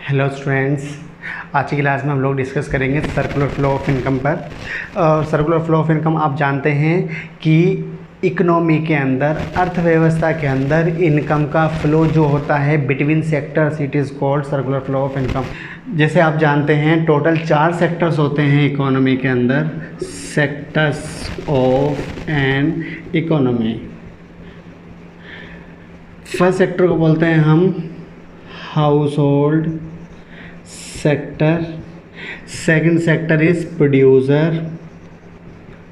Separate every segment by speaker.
Speaker 1: Hello students, आज की class में हम लोग डिस्कस करेंगे सर्कुलर फ्लो ऑफ इनकम पर। सर्कुलर फ्लो ऑफ इनकम आप जानते हैं कि इकोनॉमी के अंदर, अर्थव्यवस्था के अंदर इनकम का फ्लो जो होता है between sectors, it is called circular flow of income. जैसे आप जानते हैं टोटल 4 सेक्टर्स होते हैं इकोनॉमी के अंदर, sectors of an economy. First sector को बोलते हैं हम household sector, second sector is producer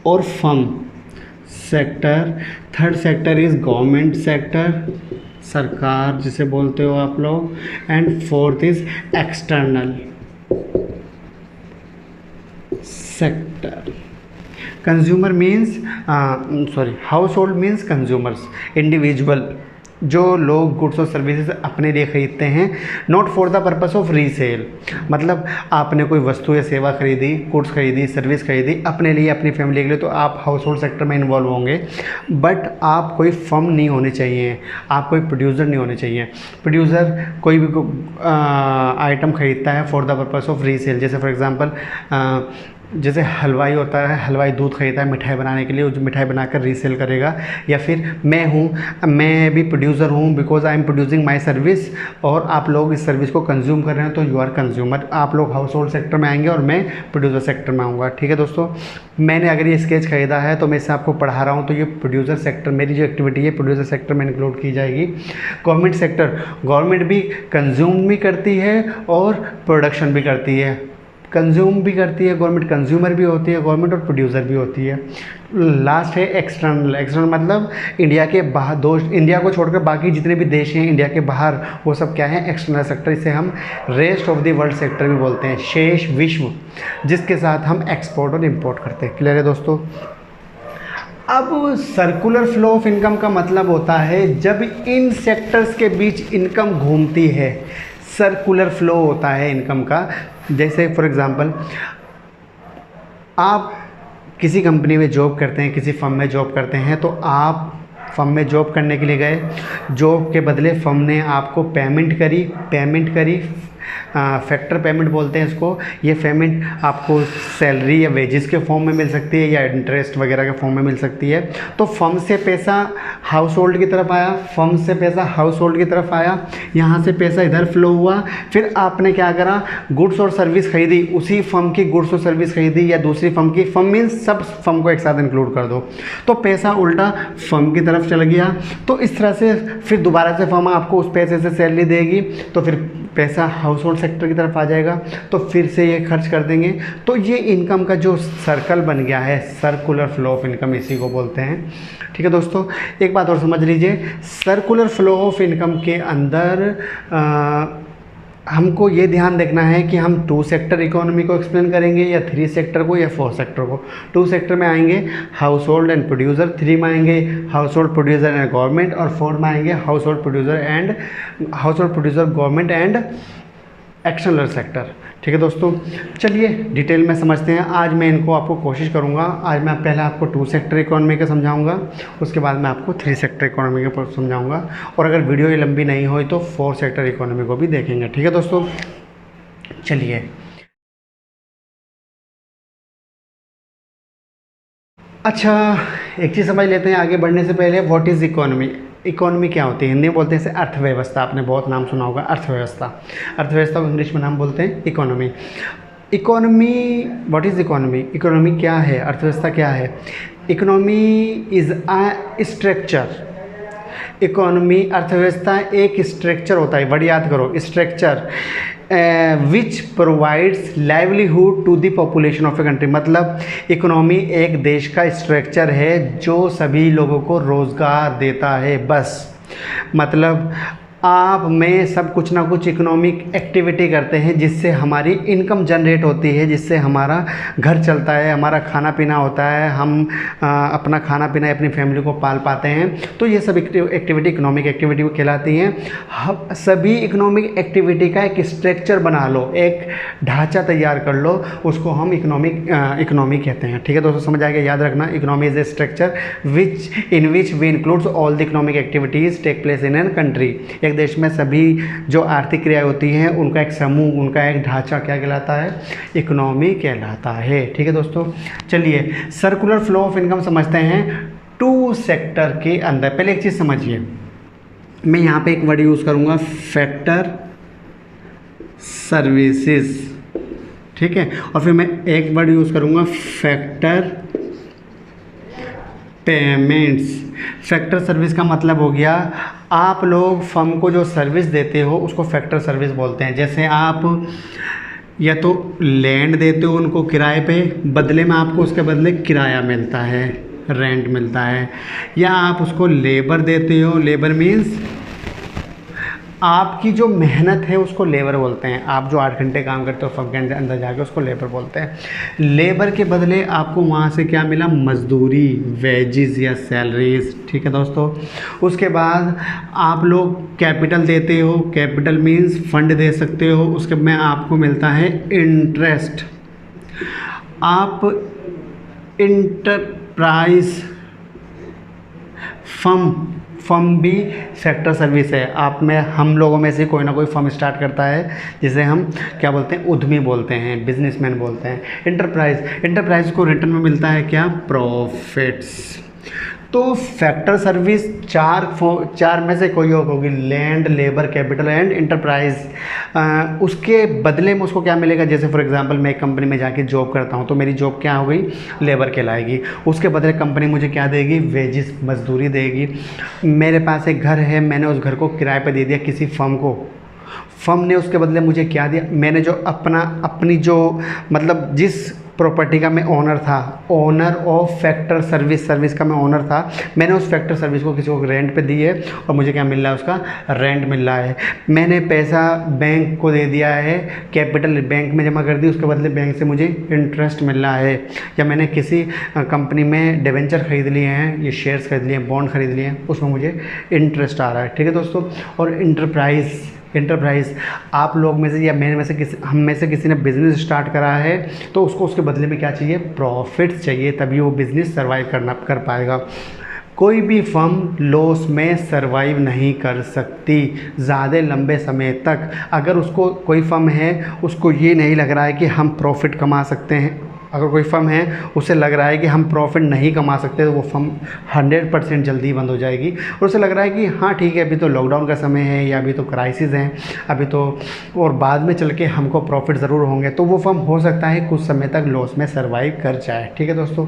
Speaker 1: और firm sector, third sector is government sector, सरकार जिसे बोलते हो आप लोग, and fourth is external sector. Consumer means household means consumers, individual जो लोग गुड्स और सर्विसेज अपने लिए खरीदते हैं, not for the purpose of resale. मतलब आपने कोई वस्तु या सेवा खरीदी, गुड्स खरीदी, सर्विस खरीदी अपने लिए, अपनी फैमिली के लिए, तो आप हाउस होल्ड सेक्टर में इन्वॉल्व होंगे। बट आप कोई फर्म नहीं होने चाहिए, आप कोई प्रोड्यूसर नहीं होने चाहिए। प्रोड्यूसर कोई भी आइटम खरीदता है for the purpose of resale. जैसे फॉर एग्जांपल जैसे हलवाई होता है, हलवाई दूध खरीदता है मिठाई बनाने के लिए, जो मिठाई बनाकर रीसेल करेगा। या फिर मैं भी प्रोड्यूसर हूँ because I am producing my service, और आप लोग इस सर्विस को कंज्यूम कर रहे हैं, तो यू आर कंज्यूमर। आप लोग हाउस होल्ड सेक्टर में आएंगे और मैं प्रोड्यूसर सेक्टर में आऊँगा। ठीक है दोस्तों, मैंने अगर ये स्केच खरीदा है तो मैं इससे आपको पढ़ा रहा हूँ, तो ये प्रोड्यूसर सेक्टर, मेरी जो एक्टिविटी है प्रोड्यूसर सेक्टर में इंक्लूड की जाएगी। गवर्नमेंट सेक्टर, गवर्नमेंट भी कंज्यूम भी करती है और प्रोडक्शन भी करती है। कंज्यूम भी करती है गवर्नमेंट, कंज्यूमर भी होती है गवर्नमेंट, और प्रोड्यूसर भी होती है। लास्ट है एक्सटर्नल। एक्सटर्नल मतलब इंडिया के बाहर, इंडिया को छोड़कर बाकी जितने भी देश हैं इंडिया के बाहर, वो सब क्या है? External sector. इसे हम rest of the world sector भी बोलते हैं, शेष विश्व, जिसके साथ हम एक्सपोर्ट और इम्पोर्ट करते हैं। क्लियर है दोस्तों? अब सर्कुलर फ्लो ऑफ इनकम का मतलब होता है जब इन सेक्टर्स के बीच इनकम घूमती है, सर्कुलर फ्लो होता है इनकम का। जैसे फॉर एग्ज़ाम्पल आप किसी कंपनी में जॉब करते हैं, किसी फर्म में जॉब करते हैं, तो आप फर्म में जॉब करने के लिए गए, जॉब के बदले फर्म ने आपको पेमेंट करी, फैक्टर पेमेंट बोलते हैं इसको। ये पेमेंट आपको सैलरी या वेजेस के फॉर्म में मिल सकती है, या इंटरेस्ट वगैरह के फॉर्म में मिल सकती है। तो फर्म से पैसा हाउस होल्ड की तरफ आया, फर्म से पैसा हाउस होल्ड की तरफ आया, यहाँ से पैसा इधर फ्लो हुआ। फिर आपने क्या करा? गुड्स और सर्विस खरीदी, उसी फर्म की गुड्स और सर्विस खरीदी, या दूसरी फर्म की, फर्म मीन्स सब फर्म को एक साथ इंक्लूड कर दो, तो पैसा उल्टा फर्म की तरफ चल गया। तो इस तरह से फिर दोबारा से फर्म आपको उस पैसे से सैलरी देगी, तो फिर पैसा हाउस होल्ड सेक्टर की तरफ आ जाएगा, तो फिर से ये खर्च कर देंगे। तो ये इनकम का जो सर्कल बन गया है, सर्कुलर फ्लो ऑफ इनकम, इसी को बोलते हैं। ठीक है दोस्तों, एक बात और समझ लीजिए, सर्कुलर फ्लो ऑफ इनकम के अंदर हमको ये ध्यान देखना है कि हम 2 सेक्टर इकोनॉमी को एक्सप्लेन करेंगे, या 3 सेक्टर को, या 4 सेक्टर को। 2 सेक्टर में आएंगे हाउस होल्ड एंड प्रोड्यूसर, 3 में आएंगे house hold producer and government, और 4 में आएंगे house hold producer government and external sector. ठीक है दोस्तों, चलिए डिटेल में समझते हैं। आज मैं इनको आपको कोशिश करूंगा, आज मैं पहले आपको 2 सेक्टर इकोनॉमी का समझाऊंगा, उसके बाद मैं आपको 3 सेक्टर इकोनॉमी के समझाऊंगा, और अगर वीडियो ये लंबी नहीं हुई तो 4 सेक्टर इकोनॉमी को भी देखेंगे। ठीक है दोस्तों, चलिए। अच्छा, एक चीज़ समझ लेते हैं आगे बढ़ने से पहले, व्हाट इज़ इकोनॉमी। इकोनॉमी क्या होती है? हिंदी में बोलते हैं इसे अर्थव्यवस्था। आपने बहुत नाम सुना होगा, अर्थव्यवस्था। अर्थव्यवस्था को इंग्लिश में नाम बोलते हैं economy. Economy, what is economy? Economy क्या है? अर्थव्यवस्था क्या है? Economy is a structure. Economy, अर्थव्यवस्था एक स्ट्रक्चर होता है, वर्ड याद करो, structure, which provides livelihood to the population of a country. मतलब इकोनॉमी एक देश का स्ट्रक्चर है जो सभी लोगों को रोज़गार देता है। बस मतलब आप में सब कुछ ना कुछ इकोनॉमिक एक्टिविटी करते हैं, जिससे हमारी इनकम जनरेट होती है, जिससे हमारा घर चलता है, हमारा खाना पीना होता है, हम अपना खाना पीना अपनी फैमिली को पाल पाते हैं। तो ये सब एक्टिविटी इकोनॉमिक एक्टिविटी को कहलाती हैं। हम सभी इकोनॉमिक एक्टिविटी का एक स्ट्रक्चर बना लो, एक ढांचा तैयार कर लो, उसको हम इकोनॉमी कहते हैं। ठीक है दोस्तों, समझ आएगा? याद रखना, economy is a structure in which we includes all the economic activities take place in an country. एक एक देश में सभी जो आर्थिक क्रियाएं होती हैं उनका एक समूह, उनका एक ढांचा क्या कहलाता है? इकोनॉमी कहलाता है। ठीक है दोस्तों, चलिए सर्कुलर फ्लो ऑफ इनकम समझते हैं टू सेक्टर के अंदर। पहले एक चीज़ समझिए, मैं यहाँ पे एक वर्ड यूज़ करूँगा, फैक्टर सर्विसेज, ठीक है, और फिर मैं एक वर्ड यूज़ करूँगा फैक्टर पेमेंट्स। फैक्टर सर्विस का मतलब हो गया आप लोग फर्म को जो सर्विस देते हो उसको फैक्टर सर्विस बोलते हैं। जैसे आप या तो लैंड देते हो उनको किराए पे, बदले में आपको उसके बदले किराया मिलता है, रेंट मिलता है, या आप उसको लेबर देते हो, लेबर मीन्स आपकी जो मेहनत है उसको लेबर बोलते हैं। आप जो 8 घंटे काम करते हो फर्म के अंदर जाके उसको लेबर बोलते हैं। लेबर के बदले आपको वहाँ से क्या मिला? मजदूरी, वेजेस या सैलरीज। ठीक है दोस्तों, उसके बाद आप लोग कैपिटल देते हो, कैपिटल मीन्स फंड दे सकते हो, उसके में आपको मिलता है इंटरेस्ट। आप इंटरप्राइज फर्म भी फैक्टर सर्विस है। आप में हम लोगों में से कोई ना कोई फर्म स्टार्ट करता है जिसे हम क्या बोलते हैं? उद्यमी बोलते हैं, बिजनेसमैन बोलते हैं। इंटरप्राइज को रिटर्न में मिलता है क्या? प्रॉफिट्स। तो फैक्टर सर्विस चार में से कोई और होगी, land, labour, capital and enterprise. उसके बदले में उसको क्या मिलेगा? जैसे फॉर एग्जांपल मैं एक कंपनी में जाके जॉब करता हूँ तो मेरी जॉब क्या हो गई? लेबर कहलाएगी। उसके बदले कंपनी मुझे क्या देगी? वेजेस, मजदूरी देगी। मेरे पास एक घर है, मैंने उस घर को किराए पे दे दिया किसी फर्म को, फर्म ने उसके बदले मुझे क्या दिया? मैंने जो अपनी जो मतलब जिस प्रॉपर्टी का मैं ओनर था, ओनर ऑफ फैक्टर सर्विस का मैं ओनर था, मैंने उस फैक्टर सर्विस को किसी को रेंट पे दी है और मुझे क्या मिल रहा है? उसका रेंट मिल रहा है। मैंने पैसा बैंक को दे दिया है, कैपिटल बैंक में जमा कर दी, उसके बदले बैंक से मुझे इंटरेस्ट मिल रहा है। या मैंने किसी कंपनी में डिवेंचर खरीद लिए हैं, ये शेयर्स खरीद लिए हैं, बॉन्ड खरीद लिए हैं, उसमें मुझे इंटरेस्ट आ रहा है। ठीक है दोस्तों, और इंटरप्राइज आप लोग में से या मेरे में से हम में से किसी ने बिज़नेस स्टार्ट करा है तो उसको उसके बदले में क्या चाहिए? प्रॉफिट्स चाहिए, तभी वो बिज़नेस सर्वाइव कर पाएगा। कोई भी फर्म लॉस में सर्वाइव नहीं कर सकती ज़्यादा लंबे समय तक। अगर उसको कोई फर्म है उसको ये नहीं लग रहा है कि हम प्रॉफिट कमा सकते हैं, अगर कोई फर्म है उसे लग रहा है कि हम प्रॉफिट नहीं कमा सकते, तो वो फर्म 100% जल्दी बंद हो जाएगी। और उसे लग रहा है कि हाँ ठीक है, अभी तो लॉकडाउन का समय है या अभी तो क्राइसिस है, अभी तो और बाद में चल के हमको प्रॉफिट ज़रूर होंगे, तो वो फर्म हो सकता है कुछ समय तक लॉस में सर्वाइव कर जाए। ठीक है दोस्तों,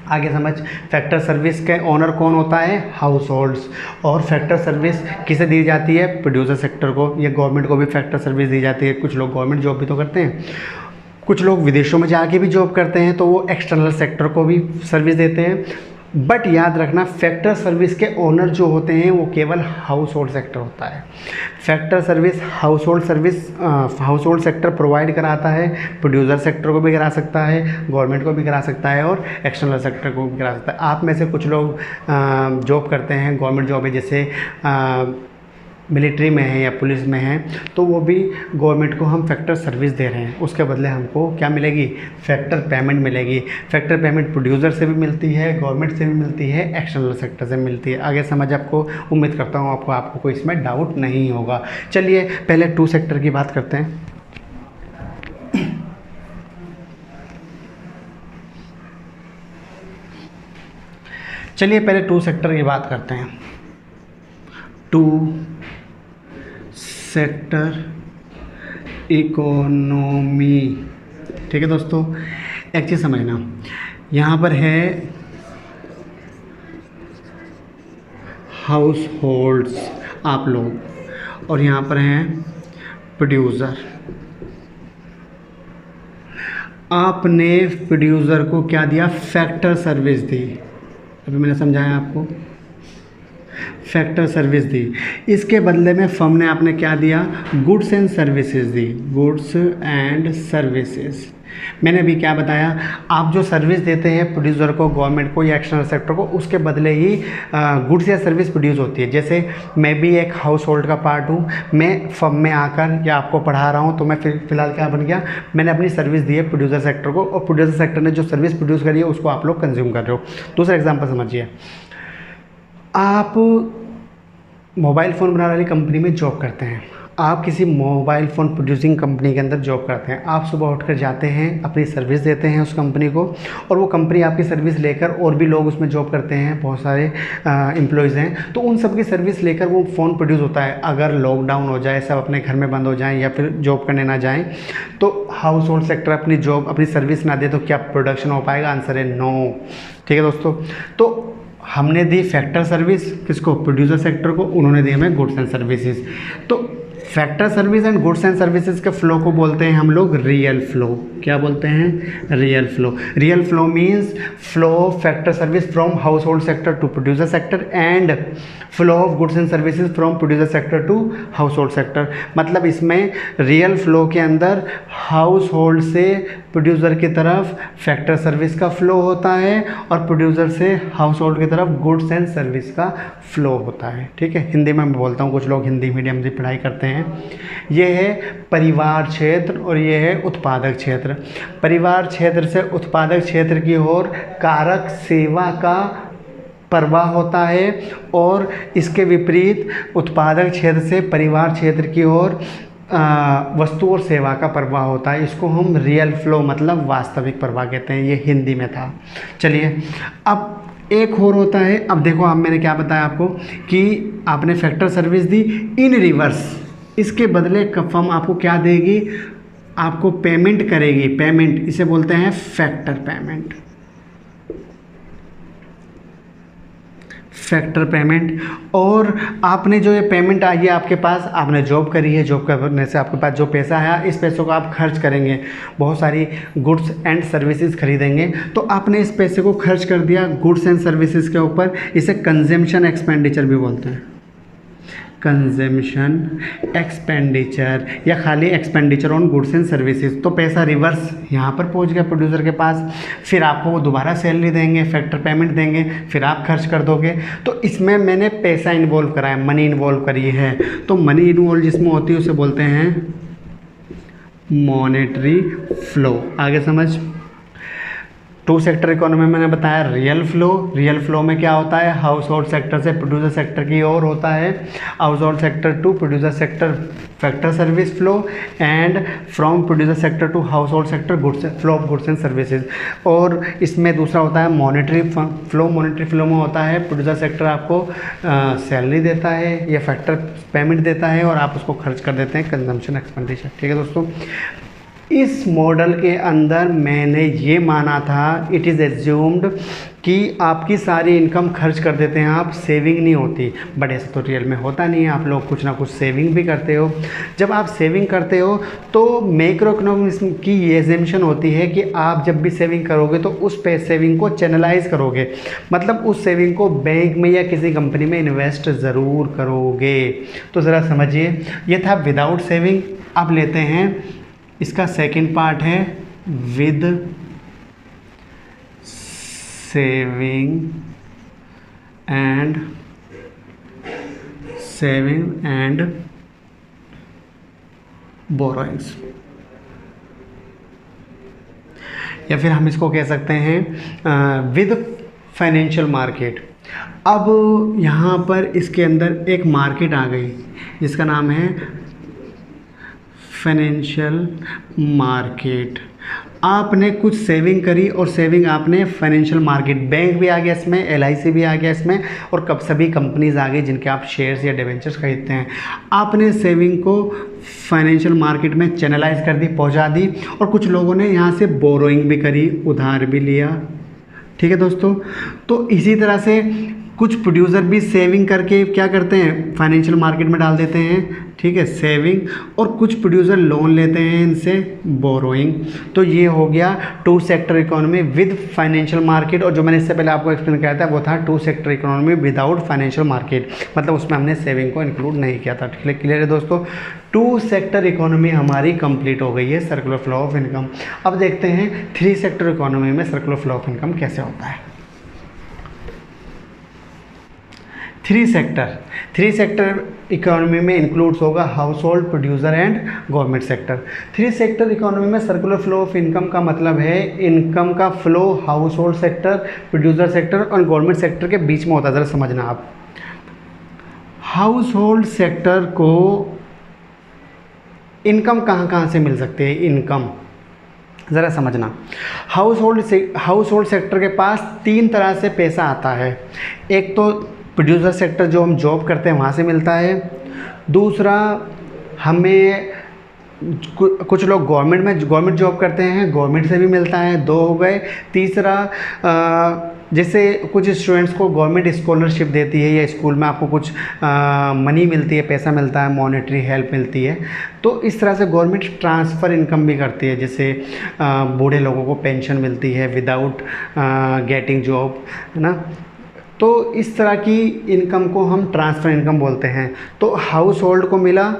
Speaker 1: आगे समझ। फैक्टर सर्विस के ओनर कौन होता है? House holds. और फैक्टर सर्विस किसे दी जाती है? प्रोड्यूसर सेक्टर को। या गवर्नमेंट को भी फैक्टर सर्विस दी जाती है। कुछ लोग गवर्नमेंट जॉब भी तो करते हैं, कुछ लोग विदेशों में जाके भी जॉब करते हैं, तो वो एक्सटर्नल सेक्टर को भी सर्विस देते हैं। बट याद रखना, फैक्टर सर्विस के ओनर जो होते हैं वो केवल हाउस होल्ड सेक्टर होता है। Factor service house hold sector provide कराता है, प्रोड्यूसर सेक्टर को भी करा सकता है, गवर्नमेंट को भी करा सकता है और एक्सटर्नल सेक्टर को भी करा सकता है। आप में से कुछ लोग जॉब करते हैं, गवर्नमेंट जॉब है, जैसे मिलिट्री में है या पुलिस में है, तो वो भी गवर्नमेंट को हम फैक्टर सर्विस दे रहे हैं, उसके बदले हमको क्या मिलेगी? फैक्टर पेमेंट मिलेगी। फैक्टर पेमेंट प्रोड्यूसर से भी मिलती है, गवर्नमेंट से भी मिलती है, एक्सटर्नल सेक्टर से मिलती है। आगे समझ आपको? उम्मीद करता हूँ आपको कोई इसमें डाउट नहीं होगा। चलिए पहले 2 सेक्टर की बात करते हैं। चलिए पहले 2 सेक्टर की बात करते हैं। 2 सेक्टर इकोनॉमी। ठीक है दोस्तों, एक चीज़ समझना, यहाँ पर है हाउस होल्ड्स आप लोग, और यहाँ पर हैं प्रोड्यूसर। आपने प्रोड्यूसर को क्या दिया? फैक्टर सर्विस दी। अभी मैंने समझाया आपको, फैक्टर सर्विस दी। इसके बदले में फर्म ने आपने क्या दिया? Goods and services the, goods and services. मैंने अभी क्या बताया? आप जो सर्विस देते हैं प्रोड्यूसर को, गवर्नमेंट को या एक्सटर्नल सेक्टर को, उसके बदले ही गुड्स या सर्विस प्रोड्यूस होती है। जैसे मैं भी एक हाउस होल्ड का पार्ट हूँ, मैं फर्म में आकर या आपको पढ़ा रहा हूँ, तो मैं फिलहाल क्या बन गया? मैंने अपनी सर्विस दी है प्रोड्यूसर सेक्टर को, और प्रोड्यूसर सेक्टर ने जो सर्विस प्रोड्यूस करी है उसको आप लोग कंज्यूम कर रहे हो। दूसरा एग्जाम्पल समझिए, आप मोबाइल फ़ोन बनाने वाली कंपनी में जॉब करते हैं। आप किसी मोबाइल फ़ोन प्रोड्यूसिंग कंपनी के अंदर जॉब करते हैं। आप सुबह उठकर जाते हैं, अपनी सर्विस देते हैं उस कंपनी को, और वो कंपनी आपकी सर्विस लेकर, और भी लोग उसमें जॉब करते हैं, बहुत सारे एम्प्लॉयज़ हैं, तो उन सब की सर्विस लेकर वो फ़ोन प्रोड्यूस होता है। अगर लॉकडाउन हो जाए, सब अपने घर में बंद हो जाएँ या फिर जॉब करने ना जाएँ, तो हाउस होल्ड सेक्टर अपनी सर्विस ना दे तो क्या प्रोडक्शन हो पाएगा? आंसर है नो। ठीक है दोस्तों, तो हमने दी फैक्टर सर्विस किसको? प्रोड्यूसर सेक्टर को। उन्होंने दी हमें गुड्स एंड सर्विसेज। तो factor service and goods and services के फ्लो को बोलते हैं हम लोग रियल फ्लो। क्या बोलते हैं? Real flow. Real flow means flow of factor service from household sector to producer sector and flow of goods and services from producer sector to household sector. मतलब इसमें real flow के अंदर house hold से producer की तरफ factor service का flow होता है और प्रोड्यूसर से हाउस होल्ड की तरफ गुड्स एंड सर्विस का फ्लो होता है। ठीक है, हिंदी में मैं बोलता हूँ, कुछ लोग हिंदी मीडियम से पढ़ाई करते हैं। ये है परिवार क्षेत्र और ये है उत्पादक क्षेत्र। परिवार क्षेत्र से उत्पादक क्षेत्र की ओर कारक सेवा का प्रवाह होता है, और इसके विपरीत उत्पादक क्षेत्र से परिवार क्षेत्र की ओर वस्तु और सेवा का प्रवाह होता है। इसको हम रियल फ्लो मतलब वास्तविक प्रवाह कहते हैं। ये हिंदी में था। चलिए, अब एक और होता है। अब देखो, अब मैंने क्या बताया आपको कि आपने फैक्टर सर्विस दी इन रिवर्स, इसके बदले फर्म आपको क्या देगी? आपको पेमेंट करेगी। पेमेंट, इसे बोलते हैं फैक्टर पेमेंट। Factor payment. और आपने जो ये पेमेंट आई है आपके पास, आपने जॉब करी है, जॉब करने से आपके पास जो पैसा आया, इस पैसों को आप खर्च करेंगे, बहुत सारी गुड्स एंड सर्विसेज खरीदेंगे। तो आपने इस पैसे को खर्च कर दिया गुड्स एंड सर्विसेज के ऊपर। इसे कंजम्पशन एक्सपेंडिचर भी बोलते हैं। कंजम्पशन एक्सपेंडिचर या खाली expenditure on goods and services. तो पैसा रिवर्स यहाँ पर पहुँच गया प्रोड्यूसर के पास, फिर आपको वो दोबारा सैलरी देंगे, फैक्टर पेमेंट देंगे, फिर आप खर्च कर दोगे। तो इसमें मैंने पैसा इन्वॉल्व करा है, मनी इन्वॉल्व करी है। तो मनी इन्वॉल्व जिसमें होती है उसे बोलते हैं मॉनेटरी फ्लो। आगे समझ। टू सेक्टर इकोनॉमी में मैंने बताया रियल फ्लो। रियल फ्लो में क्या होता है? हाउस होल्ड सेक्टर से प्रोड्यूसर सेक्टर की ओर होता है, household sector to producer sector factor service flow, and from producer sector to household sector goods flow of goods and services. और इसमें दूसरा होता है मॉनेटरी फ्लो। मॉनेटरी फ्लो में होता है प्रोड्यूसर सेक्टर आपको सैलरी देता है या फैक्टर पेमेंट देता है और आप उसको खर्च कर देते हैं, कंजम्पशन एक्सपेंडिचर। ठीक है दोस्तों, इस मॉडल के अंदर मैंने ये माना था, इट इज़ एज्यूम्ड कि आपकी सारी इनकम खर्च कर देते हैं आप, सेविंग नहीं होती। बट ऐसा तो रियल में होता नहीं है, आप लोग कुछ ना कुछ सेविंग भी करते हो। जब आप सेविंग करते हो तो मैक्रो इकोनॉमिक्स की ये एजम्पशन होती है कि आप जब भी सेविंग करोगे तो उस सेविंग को चैनलाइज करोगे, मतलब उस सेविंग को बैंक में या किसी कंपनी में इन्वेस्ट ज़रूर करोगे। तो ज़रा समझिए, ये था विदाउट सेविंग। अब लेते हैं इसका सेकंड पार्ट है विद सेविंग एंड बोरोइंग्स, या फिर हम इसको कह सकते हैं विद फाइनेंशियल मार्केट। अब यहाँ पर इसके अंदर एक मार्केट आ गई जिसका नाम है फाइनेंशियल मार्केट। आपने कुछ सेविंग करी और सेविंग आपने फाइनेंशियल मार्केट, बैंक भी आ गया इसमें, LIC भी आ गया इसमें, और कब सभी कंपनीज आ गई जिनके आप शेयर्स या डिवेंचर्स खरीदते हैं। आपने सेविंग को फाइनेंशियल मार्केट में चैनलाइज कर दी, पहुंचा दी, और कुछ लोगों ने यहाँ से बोरोइंग भी करी, उधार भी लिया। ठीक है दोस्तों, तो इसी तरह से कुछ प्रोड्यूसर भी सेविंग करके क्या करते हैं? फाइनेंशियल मार्केट में डाल देते हैं। ठीक है, सेविंग, और कुछ प्रोड्यूसर लोन लेते हैं इनसे, बोरोइंग। तो ये हो गया two sector economy with financial market. और जो मैंने इससे पहले आपको एक्सप्लेन किया था वो था two sector economy without financial market, मतलब उसमें हमने सेविंग को इंक्लूड नहीं किया था। क्लियर है दोस्तों? टू सेक्टर इकोनॉमी हमारी कंप्लीट हो गई है, सर्कुलर फ्लो ऑफ इनकम। अब देखते हैं थ्री सेक्टर इकोनॉमी में सर्कुलर फ्लो ऑफ इनकम कैसे होता है। थ्री सेक्टर इकोनॉमी में इंक्लूड्स होगा house hold, producer and government sector. Three sector economy में सर्कुलर फ्लो ऑफ इनकम का मतलब है इनकम का flow house hold sector, producer sector और गवर्नमेंट सेक्टर के बीच में होता है। ज़रा समझना आप, हाउस होल्ड सेक्टर को इनकम कहाँ कहाँ से मिल सकती है, इनकम ज़रा समझना। हाउस होल्ड सेक्टर के पास 3 तरह से पैसा आता है। एक तो प्रोड्यूसर सेक्टर जो हम जॉब करते हैं वहाँ से मिलता है, दूसरा हमें कुछ लोग गवर्नमेंट जॉब करते हैं, गवर्नमेंट से भी मिलता है, 2 हो गए। तीसरा जैसे कुछ स्टूडेंट्स को गवर्नमेंट स्कॉलरशिप देती है या स्कूल में आपको कुछ मनी मिलती है, पैसा मिलता है, मॉनेटरी हेल्प मिलती है। तो इस तरह से गवर्नमेंट ट्रांसफ़र इनकम भी करती है, जैसे बूढ़े लोगों को पेंशन मिलती है विदाउट गेटिंग जॉब, है ना। तो इस तरह की इनकम को हम ट्रांसफ़र इनकम बोलते हैं। तो हाउस होल्ड को मिला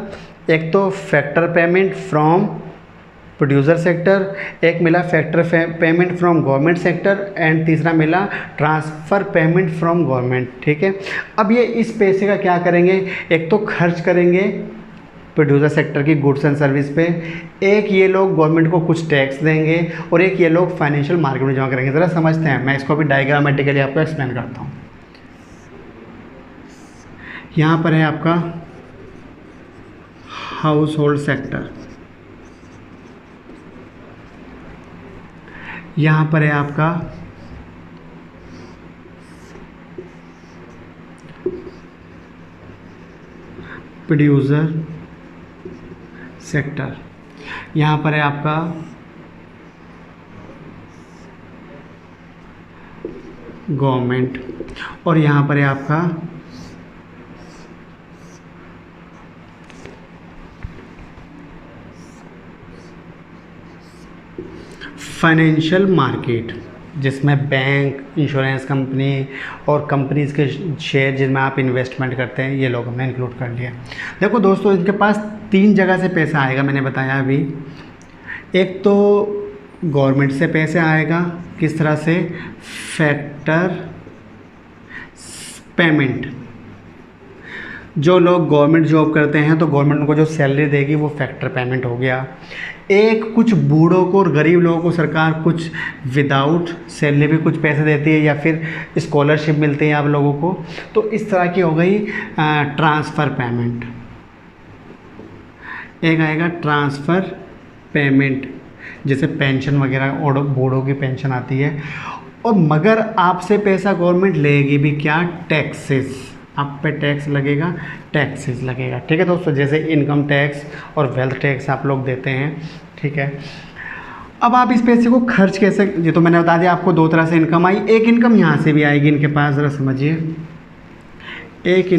Speaker 1: एक तो factor payment from producer sector, एक मिला factor payment from government sector, and तीसरा मिला ट्रांसफ़र पेमेंट फ्रॉम गवर्नमेंट। ठीक है, अब ये इस पैसे का क्या करेंगे, एक तो खर्च करेंगे प्रोड्यूसर सेक्टर की गुड्स एंड सर्विस पे, एक ये लोग गवर्नमेंट को कुछ टैक्स देंगे, और एक ये लोग फाइनेंशियल मार्केट में जमा करेंगे। ज़रा समझते हैं, मैं इसको भी डायग्रामेटिकली आपको एक्सप्लेन करता हूँ। यहाँ पर है आपका हाउस होल्ड सेक्टर, यहाँ पर है आपका प्रोड्यूसर सेक्टर, यहाँ पर है आपका गवर्नमेंट, और यहाँ पर है आपका फाइनेंशियल मार्केट, जिसमें बैंक, इंश्योरेंस कंपनी और कंपनीज़ के शेयर जिनमें आप इन्वेस्टमेंट करते हैं, ये लोग हमने इंक्लूड कर लिया। देखो दोस्तों, इनके पास 3 जगह से पैसा आएगा, मैंने बताया अभी। एक तो गवर्नमेंट से पैसे आएगा, किस तरह से, फैक्टर पेमेंट। जो लोग गवर्नमेंट जॉब करते हैं तो गवर्नमेंट उनको जो सैलरी देगी वो फैक्टर पेमेंट हो गया। एक कुछ बूढ़ों को और गरीब लोगों को सरकार कुछ विदाउट सैलरी भी कुछ पैसे देती है, या फिर स्कॉलरशिप मिलती है आप लोगों को, तो इस तरह की हो गई ट्रांसफ़र पेमेंट। एक आएगा ट्रांसफ़र पेमेंट, जैसे पेंशन वगैरह और बूढ़ों की पेंशन आती है। और मगर आपसे पैसा गवर्नमेंट लेगी भी क्या, टैक्सेस, आप पे टैक्स लगेगा, टैक्सेस लगेगा। ठीक है दोस्तों, जैसे इनकम टैक्स और वेल्थ टैक्स आप लोग देते हैं। ठीक है, अब आप इस पैसे को खर्च कैसे, ये तो मैंने बता दिया आपको 2 तरह से इनकम आई। एक इनकम यहाँ से भी आएगी इनके पास, ज़रा समझिए। एक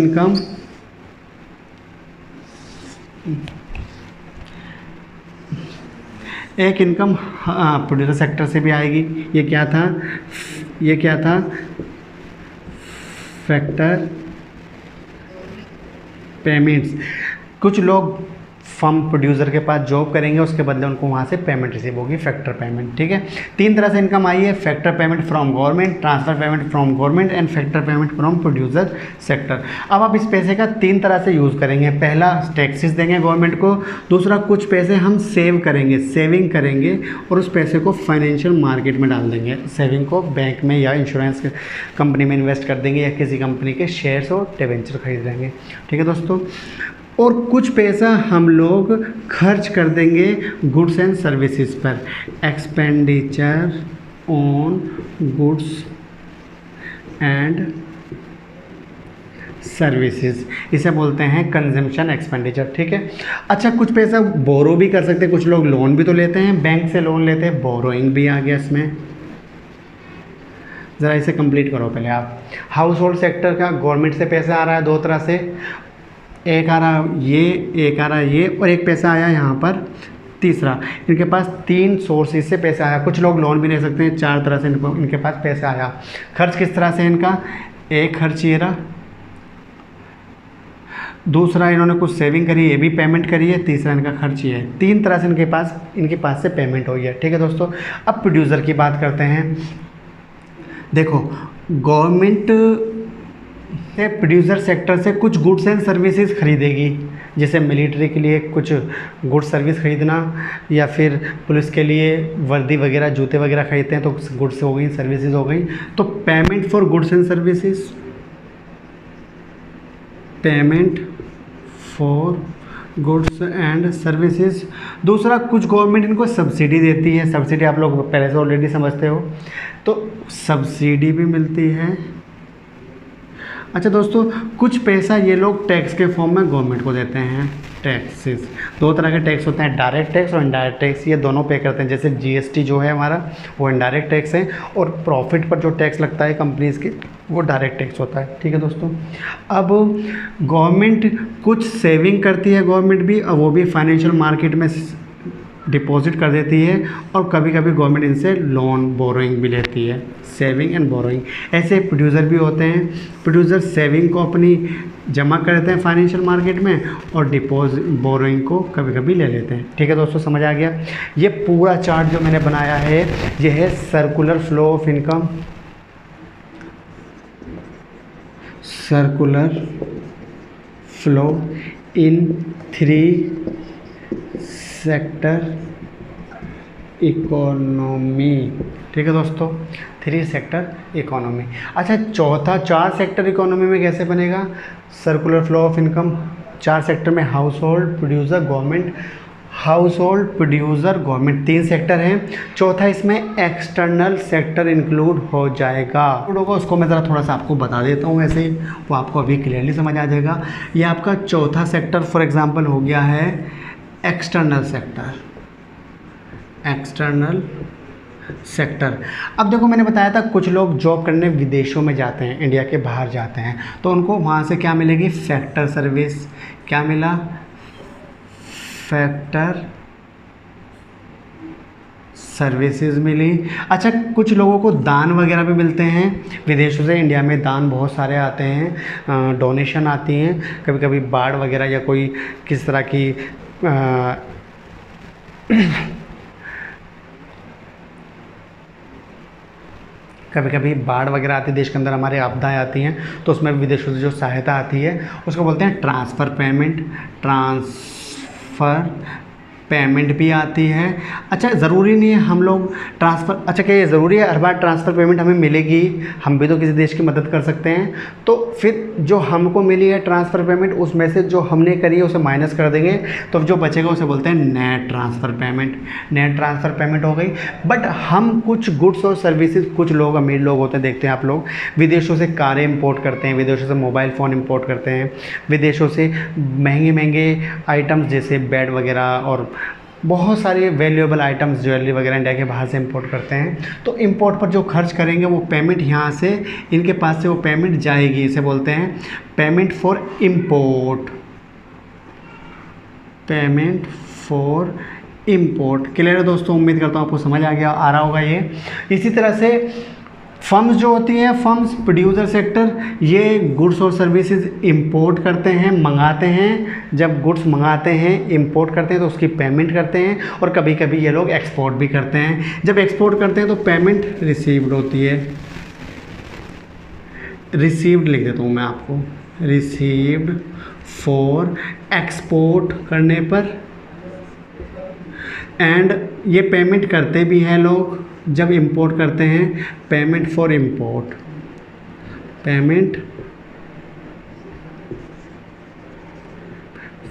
Speaker 1: इनकम प्रोड्यूसर सेक्टर से भी आएगी। ये क्या था, फैक्टर पेमेंट्स। कुछ लोग फर्म प्रोड्यूसर के पास जॉब करेंगे, उसके बदले उनको वहाँ से पेमेंट रिसीव होगी, फैक्टर पेमेंट। ठीक है, 3 तरह से इनकम आई है, factor payment from government, transfer payment from government, and factor payment from producer sector. अब आप इस पैसे का 3 तरह से यूज़ करेंगे। पहला, टैक्सेस देंगे गवर्नमेंट को। दूसरा, कुछ पैसे हम सेविंग करेंगे और उस पैसे को फाइनेंशियल मार्केट में डाल देंगे। सेविंग को बैंक में या इंश्योरेंस कंपनी में इन्वेस्ट कर देंगे, या किसी कंपनी के शेयर्स और डिबेंचर खरीद लेंगे। ठीक है दोस्तों, और कुछ पैसा हम लोग खर्च कर देंगे गुड्स एंड सर्विसेज पर। Expenditure on goods and services, इसे बोलते हैं कंजम्पशन एक्सपेंडिचर। ठीक है, अच्छा, कुछ पैसा बोरो भी कर सकते हैं, कुछ लोग लोन भी तो लेते हैं, बैंक से लोन लेते हैं, बोरोइंग भी आ गया इसमें। ज़रा इसे कंप्लीट करो पहले आप। हाउस होल्ड सेक्टर का गवर्नमेंट से पैसा आ रहा है 2 तरह से, एक आ रहा ये, एक आ रहा ये, और एक पैसा आया यहाँ पर तीसरा। इनके पास 3 सोर्सेज से पैसा आया। कुछ लोग लोन भी ले सकते हैं, 4 तरह से इनके पास पैसा आया। खर्च किस तरह से इनका, एक खर्च ये रहा, दूसरा इन्होंने कुछ सेविंग करी, ये भी पेमेंट करी है, तीसरा इनका खर्च ये है। 3 तरह से इनके पास से पेमेंट हो गया। ठीक है दोस्तों, अब प्रोड्यूसर की बात करते हैं। देखो, गवर्नमेंट से प्रोड्यूसर सेक्टर से कुछ गुड्स एंड सर्विसेज खरीदेगी, जैसे मिलिट्री के लिए कुछ गुड्स सर्विस खरीदना, या फिर पुलिस के लिए वर्दी वगैरह, जूते वगैरह खरीदते हैं, तो गुड्स हो गई, सर्विसेज हो गई। तो payment for goods and services, payment for goods and services. दूसरा, कुछ गवर्नमेंट इनको सब्सिडी देती है। सब्सिडी आप लोग पहले से ऑलरेडी समझते हो, तो सब्सिडी भी मिलती है। अच्छा दोस्तों, कुछ पैसा ये लोग टैक्स के फॉर्म में गवर्नमेंट को देते हैं। टैक्सेस, दो तरह के टैक्स होते हैं, डायरेक्ट टैक्स और इनडायरेक्ट टैक्स। ये दोनों पे करते हैं। जैसे जीएसटी जो है हमारा, वो इनडायरेक्ट टैक्स है, और प्रॉफिट पर जो टैक्स लगता है कंपनीज के, वो डायरेक्ट टैक्स होता है। ठीक है दोस्तों। अब गवर्नमेंट कुछ सेविंग करती है, गवर्नमेंट भी, और वो भी फाइनेंशियल मार्केट में डिपॉजिट कर देती है, और कभी कभी गवर्नमेंट इनसे लोन बोरोइंग भी लेती है। Saving and borrowing. ऐसे प्रोड्यूसर भी होते हैं। प्रोड्यूसर सेविंग को अपनी जमा कर देते हैं फाइनेंशियल मार्केट में, और डिपॉजिट बोरोइंग को कभी कभी ले लेते हैं। ठीक है दोस्तों, समझ आ गया। ये पूरा चार्ट जो मैंने बनाया है, ये है circular flow of income. Circular flow in 3 sector economy. ठीक है दोस्तों, 3 सेक्टर इकोनॉमी। अच्छा, चौथा 4 सेक्टर इकोनॉमी में कैसे बनेगा circular flow of income? 4 sector में household, producer, government. Household, producer, government 3 sector हैं। चौथा इसमें एक्सटर्नल सेक्टर इंक्लूड हो जाएगा। उसको मैं ज़रा थोड़ा सा आपको बता देता हूँ, ऐसे ही वो आपको अभी क्लियरली समझ आ जाएगा। ये आपका चौथा सेक्टर फॉर एग्जांपल हो गया है एक्सटर्नल सेक्टर। External sector. अब देखो, मैंने बताया था कुछ लोग जॉब करने विदेशों में जाते हैं, इंडिया के बाहर जाते हैं, तो उनको वहाँ से क्या मिलेगी? Factor service. क्या मिला? फैक्टर सर्विसेज मिली। अच्छा, कुछ लोगों को दान वगैरह भी मिलते हैं विदेशों से। इंडिया में दान बहुत सारे आते हैं, डोनेशन आती हैं, कभी कभी बाढ़ वगैरह या कोई किस तरह की कभी कभी बाढ़ वगैरह आती है देश के अंदर, हमारे आपदाएं आती हैं, तो उसमें विदेशों से जो सहायता आती है उसको बोलते हैं ट्रांसफ़र पेमेंट। ट्रांसफ़र पेमेंट भी आती है। अच्छा, ज़रूरी नहीं है हम लोग ट्रांसफ़र, अच्छा क्या ये ज़रूरी है हर बार ट्रांसफ़र पेमेंट हमें मिलेगी? हम भी तो किसी देश की मदद कर सकते हैं। तो फिर जो हमको मिली है ट्रांसफ़र पेमेंट, उसमें से जो हमने करी है उसे माइनस कर देंगे, तो जो बचेगा उसे बोलते हैं net transfer payment. Net transfer payment हो गई। बट हम कुछ गुड्स और सर्विसेज, कुछ लोग अमीर लोग होते हैं, देखते हैं आप लोग, विदेशों से कारें इंपोर्ट करते हैं, विदेशों से मोबाइल फ़ोन इंपोर्ट करते हैं, विदेशों से महंगे महंगे आइटम्स जैसे बेड वगैरह और बहुत सारे वैल्यूएबल आइटम्स, ज्वेलरी वगैरह इंडिया के बाहर से इंपोर्ट करते हैं। तो इंपोर्ट पर जो खर्च करेंगे वो पेमेंट यहाँ से इनके पास से वो पेमेंट जाएगी। इसे बोलते हैं payment for import. Payment for import. Clear है दोस्तों? उम्मीद करता हूँ आपको समझ आ रहा होगा ये। इसी तरह से फर्म्स जो होती हैं, फर्म्स प्रोड्यूसर सेक्टर, ये गुड्स और सर्विसेज इंपोर्ट करते हैं, मंगाते हैं। जब गुड्स मंगाते हैं, इंपोर्ट करते हैं, तो उसकी पेमेंट करते हैं, और कभी कभी ये लोग एक्सपोर्ट भी करते हैं। जब एक्सपोर्ट करते हैं तो पेमेंट रिसीव्ड होती है। रिसीव्ड लिख देता हूँ मैं आपको, रिसीव्ड फॉर एक्सपोर्ट करने पर। एंड ये पेमेंट करते भी हैं लोग जब इंपोर्ट करते हैं, payment for import. Payment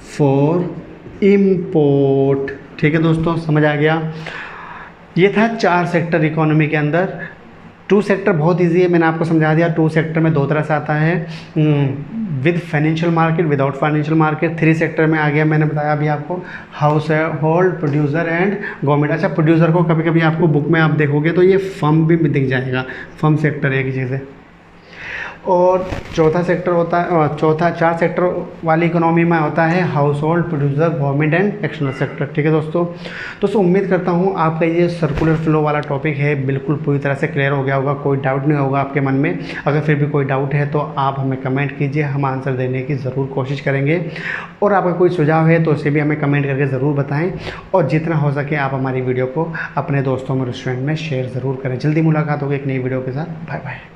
Speaker 1: for import. ठीक है दोस्तों, समझ आ गया? ये था 4 सेक्टर इकोनॉमी के अंदर। 2 सेक्टर बहुत इजी है, मैंने आपको समझा दिया। 2 सेक्टर में 2 तरह से आता है, with financial market, without financial market. 3 sector में आ गया, मैंने बताया अभी आपको, house hold, producer and government. अच्छा, प्रोड्यूसर को कभी कभी आपको बुक में आप देखोगे तो ये फर्म भी दिख जाएगा, फर्म सेक्टर एक चीज़ है। और चौथा सेक्टर होता है, चौथा 4 सेक्टर वाली इकोनॉमी में होता है household, producer, government and external sector. ठीक है दोस्तों उम्मीद करता हूँ आपका ये सर्कुलर फ्लो वाला टॉपिक है बिल्कुल पूरी तरह से क्लियर हो गया होगा, कोई डाउट नहीं होगा आपके मन में। अगर फिर भी कोई डाउट है तो आप हमें कमेंट कीजिए, हम आंसर देने की ज़रूर कोशिश करेंगे। और आपका कोई सुझाव है तो उसे भी हमें कमेंट करके ज़रूर बताएँ, और जितना हो सके आप हमारी वीडियो को अपने दोस्तों में, रेस्टोरेंट में शेयर ज़रूर करें। जल्दी मुलाकात होगी एक नई वीडियो के साथ। Bye bye.